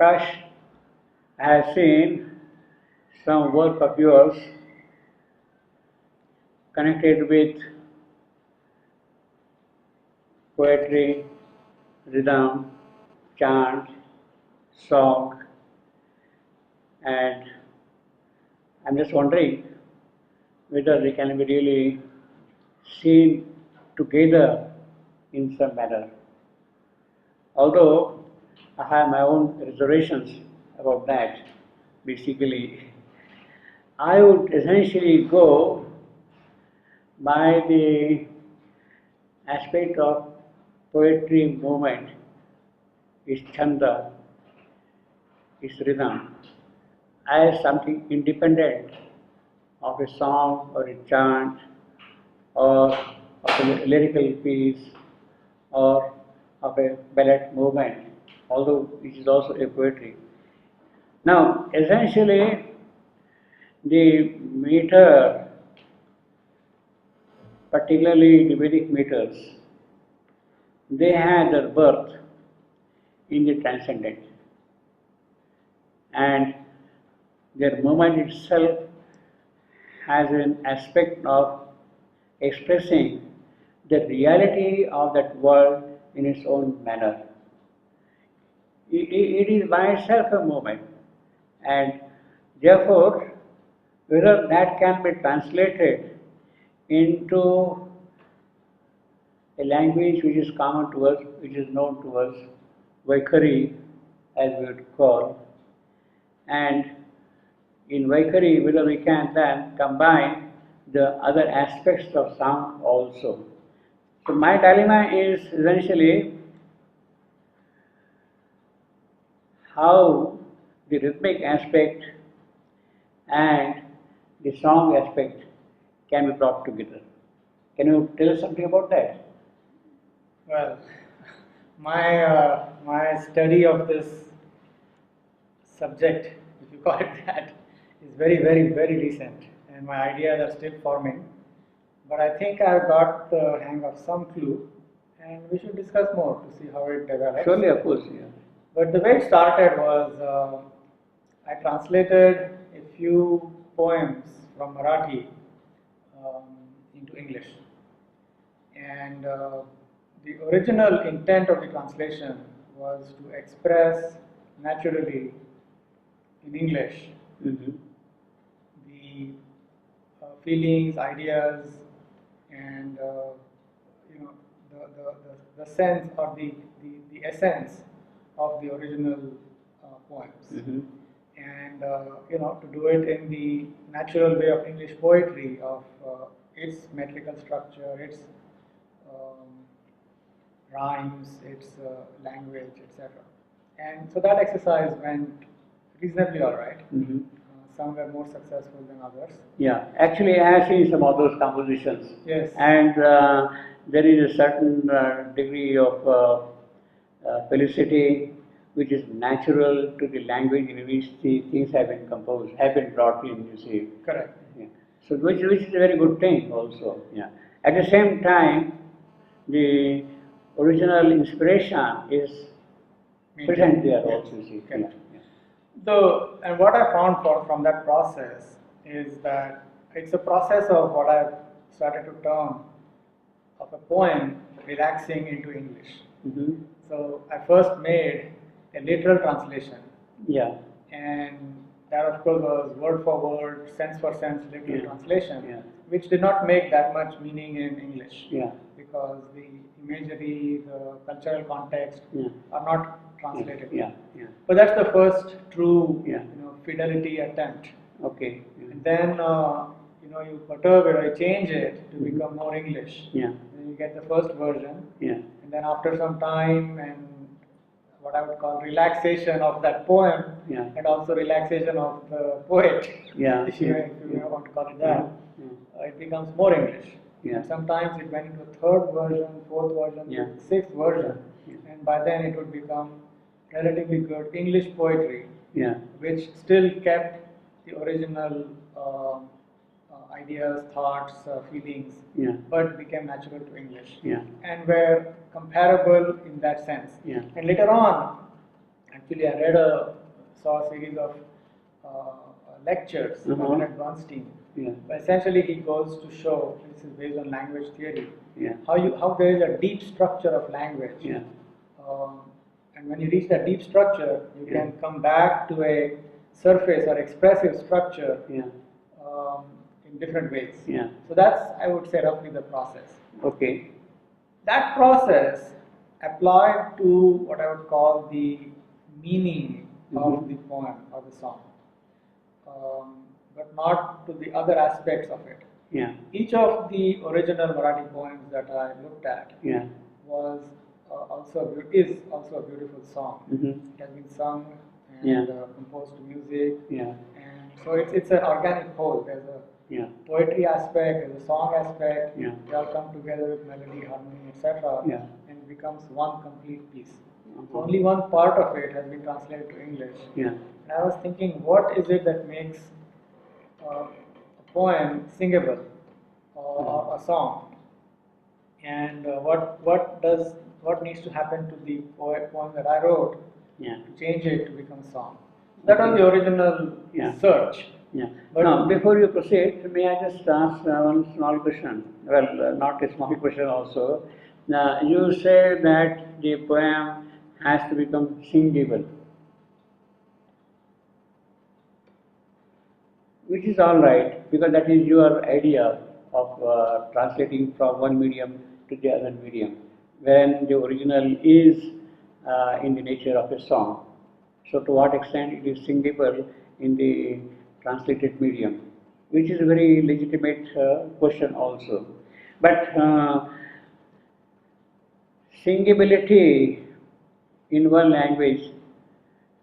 Prakash, I have seen some work of yours connected with poetry, rhythm, chant, song, and I'm just wondering whether they can be really seen together in some manner. Although I have my own reservations about that, basically, I would essentially go by the aspect of poetry movement, its chanda, its rhythm, as something independent of a song or a chant or of a lyrical piece or of a ballet movement, although it is also a poetry. Now, essentially, the meter, particularly the Vedic meters, they had their birth in the transcendent, and their movement itself has an aspect of expressing the reality of that world in its own manner. It is by itself a movement, and therefore, whether that can be translated into a language which is common to us, which is known to us, Vaikari, as we would call, and in Vaikari, whether we can then combine the other aspects of sound also. So my dilemma is essentially how the rhythmic aspect and the song aspect can be brought together. Can you tell us something about that? Well, my study of this subject, if you call it that, is very recent, and my ideas are still forming. But I think I've got the hang of some clue, and we should discuss more to see how it develops. Surely, of course, yeah. But the way it started was I translated a few poems from Marathi into English, and the original intent of the translation was to express naturally in English the feelings, ideas, and the sense or the essence of the original poems. And to do it in the natural way of English poetry, of its metrical structure, its rhymes, its language, etc. And so that exercise went reasonably all right. Some were more successful than others. Yeah, actually, I have seen some of those compositions. Yes. And there is a certain degree of felicity which is natural to the language in which the things have been composed, have been brought in, you see. Correct. Yeah. So, which is a very good thing also. Yeah. At the same time, the original inspiration is present there also, you see. Correct. Yeah. So, and what I found from that process is that it's a process of what I've started to term of a poem relaxing into English. So I first made a literal translation. Yeah. And that of course was word for word, sense for sense literal translation, which did not make that much meaning in English. Because the imagery, the cultural context are not translated. But that's the first true fidelity attempt. Okay. And then you perturb it or change it to become more English. Then you get the first version. And then after some time and what I would call relaxation of that poem and also relaxation of the poet, if you want to call it that, it becomes more English. Sometimes it went into a third version, fourth version, sixth version, and by then it would become relatively good English poetry, which still kept the original ideas, thoughts, feelings, but became natural to English and were comparable in that sense. And later on, actually, I read a saw a series of lectures by Leonard Bernstein. Yeah. But essentially, he goes to show, this is based on language theory, Yeah. how there is a deep structure of language. Yeah. And when you reach that deep structure, you can come back to a surface or expressive structure in different ways. Yeah. So that's, I would say, roughly the process. Okay. That process applied to what I would call the meaning of the poem or the song, but not to the other aspects of it. Yeah. Each of the original Marathi poems that I looked at was is also a beautiful song. It has been sung and composed to music, and so it's an organic whole. There's a poetry aspect, there's a song aspect. They all come together with melody, harmony, etc., and it becomes one complete piece. So only one part of it has been translated to English. And I was thinking, what is it that makes a poem singable or a song, and what needs to happen to the poem that I wrote to change it to become a song. That was the original search. But now, before you proceed, may I just ask one small question? Well, not a small question also. Now, you say that the poem has to become singable, which is all right, because that is your idea of translating from one medium to the other medium, when the original is in the nature of a song. So to what extent it is singable in the translated medium, which is a very legitimate question also. But singability in one language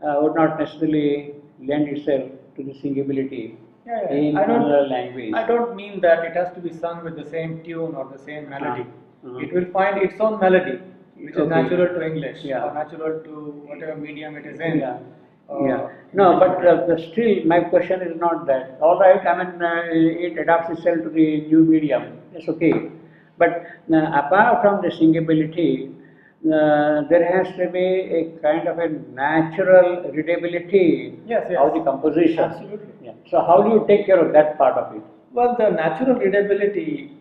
would not necessarily lend itself to the singability in another language. I don't mean that it has to be sung with the same tune or the same melody. It will find its own melody, which is natural to English or natural to whatever medium it is in. No, but still, my question is not that. All right, I mean, it adapts itself to the new medium. It's okay. But apart from the singability, there has to be a kind of a natural readability of the composition. Absolutely. So how do you take care of that part of it? Well, the natural readability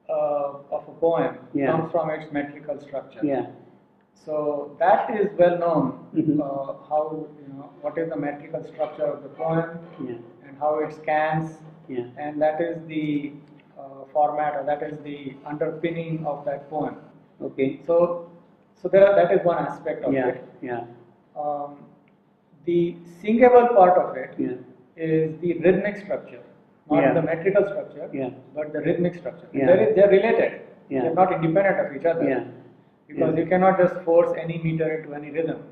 of a poem comes from its metrical structure. So that is well known. How what is the metrical structure of the poem and how it scans, and that is the format, or that is the underpinning of that poem. Okay. So that is one aspect of it. The singable part of it is the rhythmic structure, not the metrical structure, but the rhythmic structure. They're related. They're not independent of each other. Because you cannot just force any meter into any rhythm.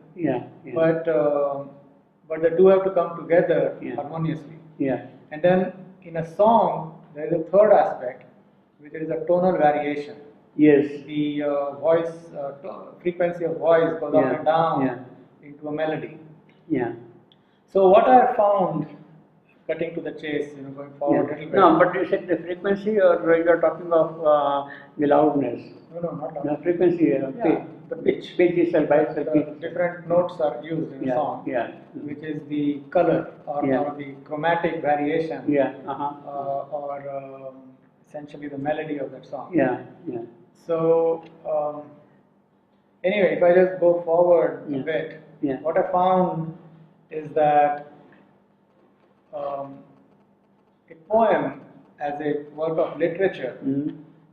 But the two have to come together harmoniously. And then in a song, there is a third aspect, which is a tonal variation. The voice frequency of voice goes up and down into a melody. So what I found, cutting to the chase, going forward a little bit. No, but you said the frequency, or you are talking of the loudness? No, not loudness. The frequency, the pitch. Pitch itself, different notes are used in a song, which is the color or the chromatic variation, or essentially the melody of that song. So anyway, if I just go forward a bit, what I found is that a poem as a work of literature,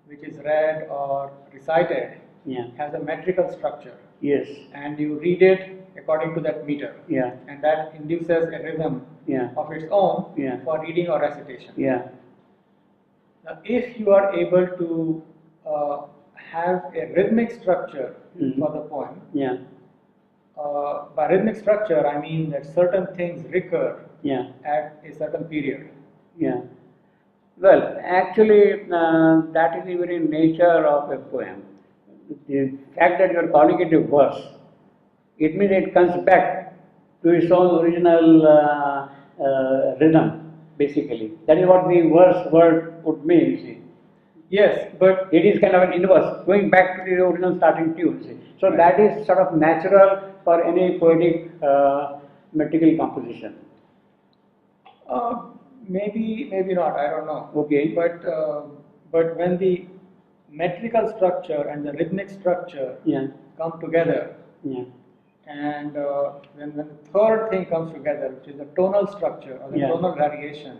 which is read or recited, has a metrical structure. And you read it according to that meter. And that induces a rhythm of its own for reading or recitation. Now, if you are able to have a rhythmic structure for the poem, by rhythmic structure I mean that certain things recur at a certain period. Well, actually, that is the very nature of a poem. The fact that you are calling it a verse, it means it comes back to its own original rhythm, basically. That is what the verse word would mean, you see. Yes, but it is kind of an inverse, going back to the original starting tune, see. So that is sort of natural for any poetic metrical composition? Maybe not. I don't know. Okay. But when the metrical structure and the rhythmic structure come together, and when the third thing comes together, which is the tonal structure or the tonal variation,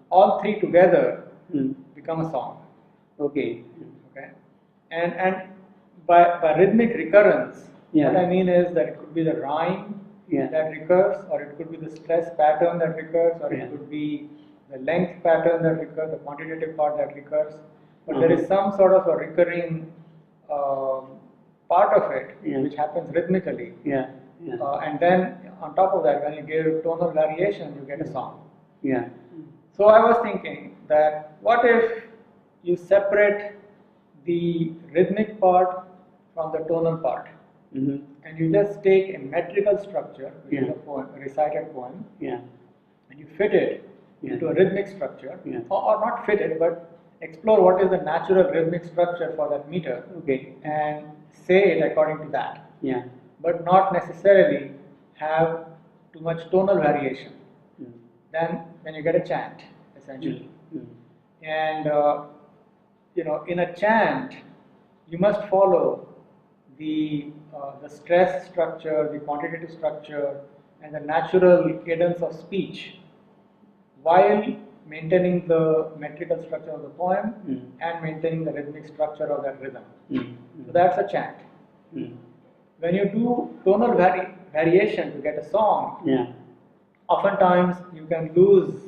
all three together become a song. Okay. Okay. And by rhythmic recurrence, what I mean is that it could be the rhyme that recurs, or it could be the stress pattern that recurs, or it could be the length pattern that recurs, the quantitative part that recurs. But there is some sort of a recurring part of it which happens rhythmically. And then on top of that, when you give tonal variation, you get a song. So I was thinking that what if you separate the rhythmic part from the tonal part, and you just take a metrical structure, which is a poem, a recited poem, and you fit it into a rhythmic structure, or not fit it, but explore what is the natural rhythmic structure for that meter, and say it according to that, but not necessarily have too much tonal variation. Then you get a chant, essentially. And in a chant, you must follow the stress structure, the quantitative structure, and the natural cadence of speech, while maintaining the metrical structure of the poem and maintaining the rhythmic structure of that rhythm. So that's a chant. When you do tonal variation to get a song, oftentimes you can lose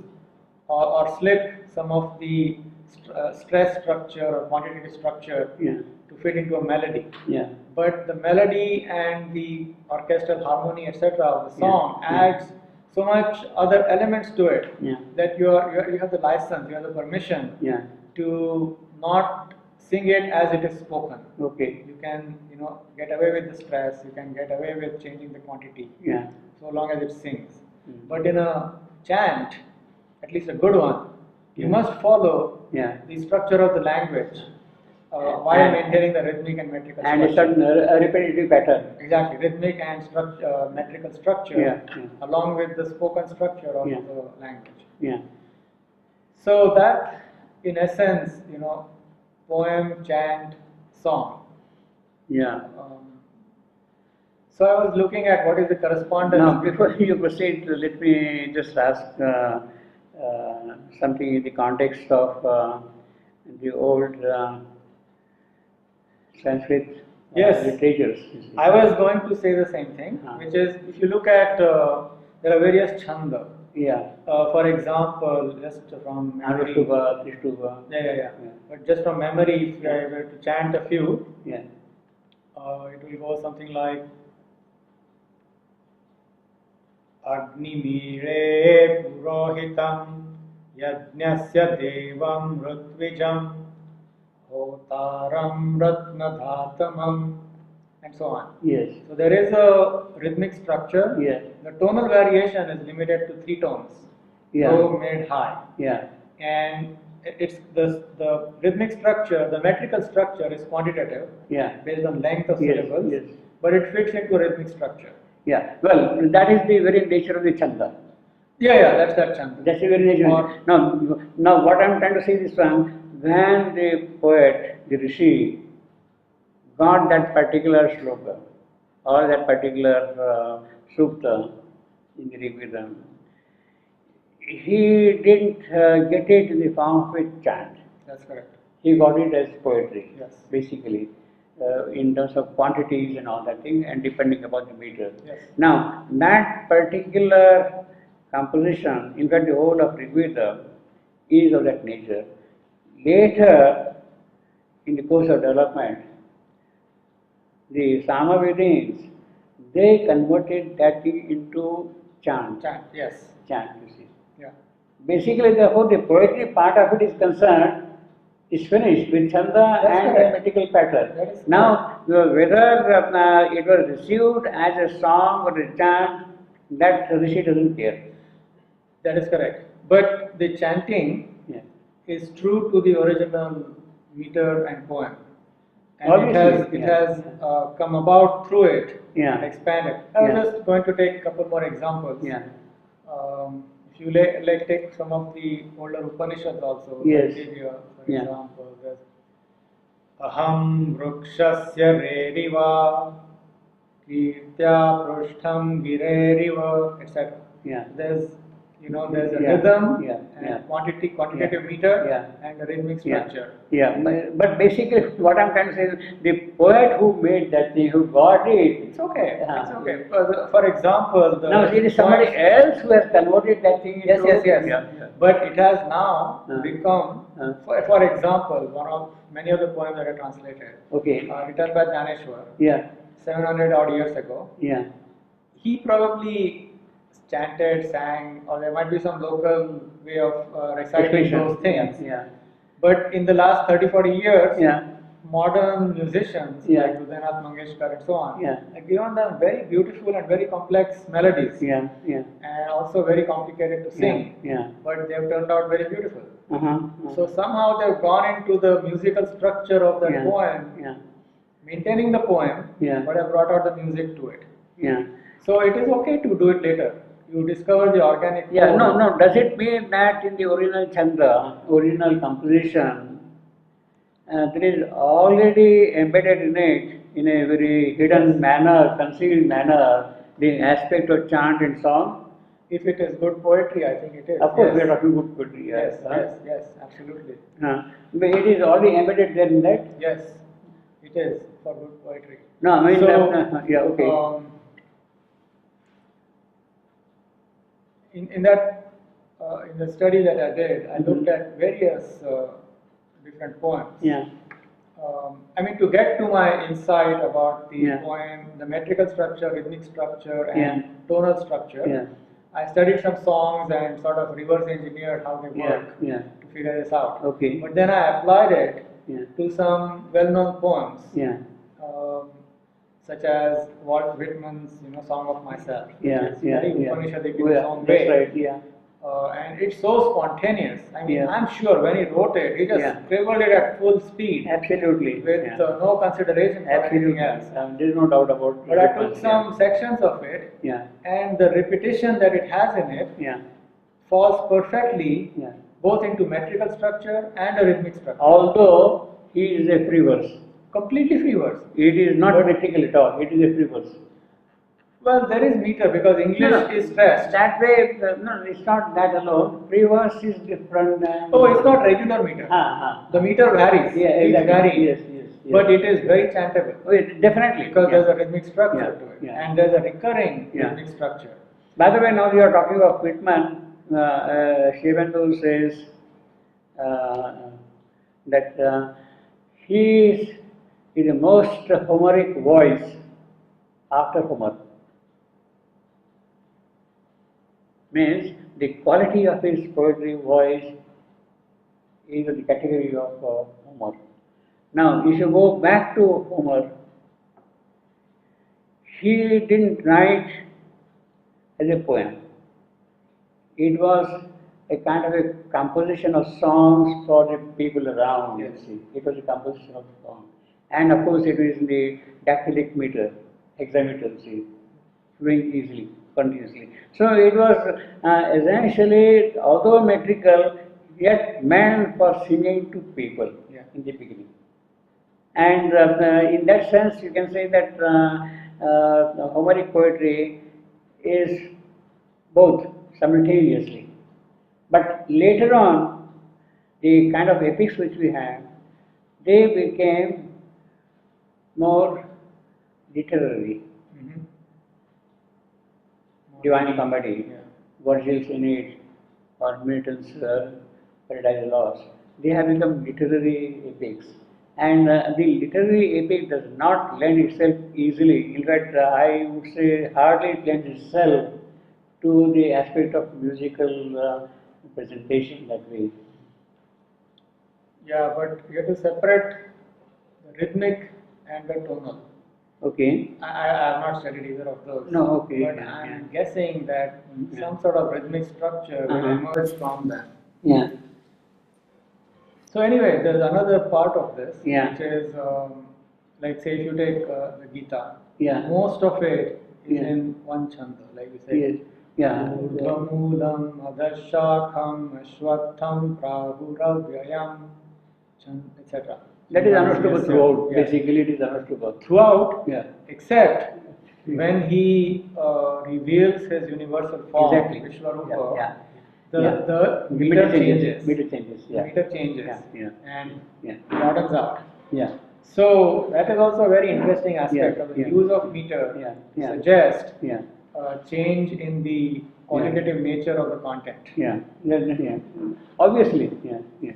or slip some of the stress structure or quantitative structure to fit into a melody. But the melody and the orchestral harmony, etc., of the song adds so much other elements to it that you have the license, you have the permission to not sing it as it is spoken. You can get away with the stress, you can get away with changing the quantity, so long as it sings. But in a chant, at least a good one, you must follow the structure of the language while maintaining the rhythmic and metrical structure. And a certain repetitive pattern. Exactly, rhythmic and metrical structure, along with the spoken structure of the language. So that, in essence, poem, chant, song. So I was looking at what is the correspondence. Now, before you proceed, let me just ask something in the context of the old Sanskrit literatures. I was going to say the same thing, which is, if you look at, there are various chanda. For example, just from memory. Trishtuba. But just from memory, if I were to chant a few, it will go something like Agnimire Purohitam Yajnasya Devam Rutvijam Hotaram Ratnadhatamam, and so on. So there is a rhythmic structure. The tonal variation is limited to 3 tones: low, mid, high. And it's the rhythmic structure, the metrical structure is quantitative, based on length of syllables, but it fits into a rhythmic structure. Well, that is the very nature of the chanda. That's that chanda. That's the very nature. Now, what I am trying to say is when the poet, the rishi, got that particular shloka or that particular sukta in the Rigveda, he didn't get it in the form of a chant. That's correct. He got it as poetry, basically, in terms of quantities and all that thing, and depending upon the meter. Now, that particular composition, in fact, the whole of Rigveda is of that nature. Later, in the course of development, the Samavedins, they converted that into chant. Chant, you see. Basically, the poetry part of it is concerned, is finished with chanda and a metrical pattern. Now, whether it was received as a song or a chant, that rishi doesn't care. That is correct. But the chanting is true to the original meter and poem. and Obviously, it has come about through it Yeah. and expanded. I was Yeah. just going to take a couple more examples. Yeah. If you like take some of the older Upanishads also, Yes. like Taittiriya, for Yeah. example, there's Aham vrukshasya reriva kirtya prustham gireriva, etc. Yeah. There's there's a Yeah. rhythm Yeah. and Yeah. quantitative Yeah. meter Yeah. and a rhythmic Yeah. structure. Yeah, but basically what I'm trying to say is the poet who made that thing, who got it. It's okay. Yeah. It's okay. For example, Now it is somebody points- else who has converted that thing Yes, into. yes, yes. Yeah. But it has now become, Uh. for example, one of many of the poems that are translated, Okay. written by Dhaneshwar, Yeah. 700 odd years ago. Yeah. He probably chanted, sang, or there might be some local way of reciting Expression. those things. Yeah. But in the last 30, 40 years, Yeah. modern musicians Yeah. like Rudaynath Mangeshkar and so on Yeah. have given them very beautiful and very complex melodies. Yeah. Yeah. And also very complicated to sing, Yeah. but they've turned out very beautiful. Uh-huh. So somehow they've gone into the musical structure of that Yeah. poem, Yeah. maintaining the poem, Yeah. but have brought out the music to it. Yeah. So it is okay to do it later. You discover the organic. Yeah, code. no. Does it mean that in the original Chandra, original composition, there is already embedded in it, in a very hidden manner, concealed manner, the aspect of chant and song? If it is good poetry, I think it is. Of course, yes. we are talking good poetry. Yes, yes, absolutely. But it is already embedded there in that? Yes, it is for good poetry. No, I mean, So, yeah, okay. In that in the study that I did, I looked at various different poems. Yeah. I mean, to get to my insight about the Yeah. poem, the metrical structure, rhythmic structure, and Yeah. tonal structure, Yeah. I studied some songs and sort of reverse engineered how they Yeah. work Yeah. to figure this out. Okay. But then I applied it Yeah. to some well-known poems, Yeah. such as Walt Whitman's, Song of Myself. Yeah. Which is Yeah. very Yeah. Upanishadic Oh, in its yeah. own That's way. right. Yeah. And it's so spontaneous. I mean, Yeah. I'm sure when he wrote it, he just Yeah. scribbled it at full speed Absolutely. with Yeah. no consideration for Absolutely. anything else. There is no doubt about it. But I took some sections of it, Yeah. and the repetition that it has in it Yeah. falls perfectly Yeah. both into metrical structure and a rhythmic structure. Although he is a free verse. Completely free verse. It is not metrical at all. It is a free verse. Well, there is meter because English No, no. is stressed. That way, no, it's not that alone. Free verse is different than. Oh, it's not regular meter. The meter varies. Yeah, It's exactly. varying. Yes, yes, yes. But it is very chantable. Oh, definitely. Because Yeah. there's a rhythmic structure Yeah, to it. yeah. And there's a recurring Yeah. rhythmic structure. By the way, now you are talking of Whitman. Shivendu says that he is the most Homeric voice after Homer. Means the quality of his poetry voice is in the category of Homer. Now, if you go back to Homer, he didn't write as a poem. It was a kind of a composition of songs for the people around. You see, it was a composition of songs, and of course, it is in the dactylic meter, hexameter. See, flowing easily, continuously. So it was essentially, although metrical, yet meant for singing to people in the beginning. And in that sense, you can say that Homeric poetry is both simultaneously. But later on, the kind of epics which we have, they became more literary. Mm-hmm. Divine Comedy, Virgil's Aeneid, or Milton's Paradise Lost, they have become literary epics. And the literary epic does not lend itself easily. In fact, I would say hardly it lends itself to the aspect of musical presentation that way. Yeah, but you have to separate the rhythmic and the tonal. Okay. I have not studied either of those. No, okay. But Yeah, I'm guessing that Yeah. some sort of rhythmic structure will emerge from them. Yeah. So anyway, there's another part of this, Yeah. which is like say if you take the Gita, Yeah. most of it is Yeah. in one chanda, like we say. Yes. Yeah. Urdhvamulam adharshakam ashwatham prahuravyayam, etc. That is understandable Yes, throughout. yeah. Basically, it is understandable. Throughout, Yeah. except when he reveals his universal form, Exactly. Vishwarupa, Yeah. the meter changes. Meter changes. Yeah. Meter changes. Yeah. And Yeah. broadens out. Yeah. So that is also a very interesting aspect Yeah, of the yeah. use of meter. Yeah, yeah. Suggest Yeah. change in the qualitative nature of the content. Yeah. Yeah. Obviously. Yeah. Yeah.